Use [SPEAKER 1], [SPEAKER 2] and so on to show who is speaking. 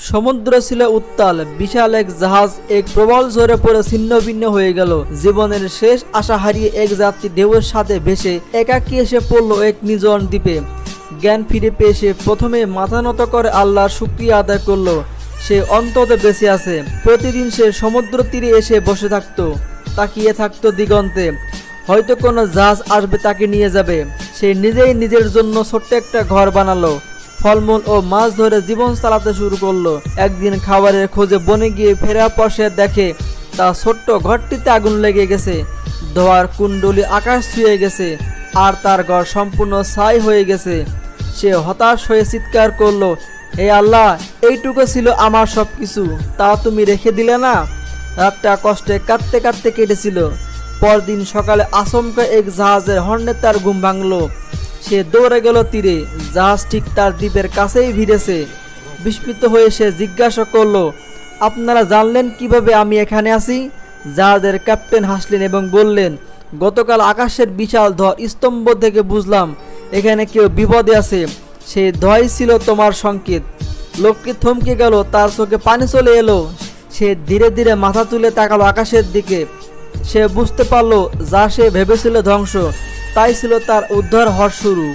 [SPEAKER 1] সমুদ্র ছিল উত্তাল, বিশাল এক জাহাজ এক প্রবল ঝড়ে পড়ে ছিন্ন ভিন্ন হয়ে গেল। জীবনের শেষ আশা হারিয়ে এক যাত্রী ঢেউয়ের সাথে ভেসে একাকী এসে পড়ল এক নির্জন দ্বীপে। জ্ঞান ফিরে পেয়ে সে প্রথমে মাথা নত করে আল্লাহর শুকরিয়া আদায় করলো। সে অন্তত বেঁচে আছে। প্রতিদিন সে সমুদ্র তীরে এসে বসে থাকতো, তাকিয়ে থাকতো দিগন্তে। হয়তো কোনো জাহাজ আসবে, তাকে নিয়ে যাবে। সে নিজেই নিজের জন্য ছোট্ট একটা ঘর বানালো, ফলমূল ও মাছ ধরে জীবন চালাতে শুরু করলো। একদিন খাবারের খোঁজে বনে গিয়ে ফেরার পর সে দেখে তার ছোট্ট ঘরটিতে আগুন লেগে গেছে। ধোঁয়ার কুণ্ডলি আকাশ ছুঁয়ে গেছে আর তার ঘর সম্পূর্ণ ছাই হয়ে গেছে। সে হতাশ হয়ে চিৎকার করলো, হে আল্লাহ, এইটুকু ছিল আমার সব কিছু, তা তুমি রেখে দিলে না। রাতটা কষ্টে কাঁদতে কাঁদতে কেটেছিল। পরদিন সকালে আচমকা এক জাহাজের হর্নে তার ঘুম ভাঙল। সে দৌড়ে গেল তীরে। জাহাজ ঠিক তার দ্বীপের কাছেই ভিড়েছে। বিস্মিত হয়ে সে জিজ্ঞাসা করলো, আপনারা জানলেন কিভাবে আমি এখানে আছি? জাহাজের ক্যাপ্টেন হাসলেন এবং বললেন, গতকাল আকাশের বিশাল ধোঁয়া স্তম্ভ থেকে বুঝলাম এখানে কেউ বিপদে আছে। সেই ধোঁয়াই ছিল তোমার সংকেত। লোকটি থমকে গেল, তার চোখে পানি চলে এলো। সে ধীরে ধীরে মাথা তুলে তাকালো আকাশের দিকে। সে বুঝতে পারলো যা সে ভেবেছিল ধ্বংস, তাই ছিল তার উদ্ধার হওয়ার শুরু।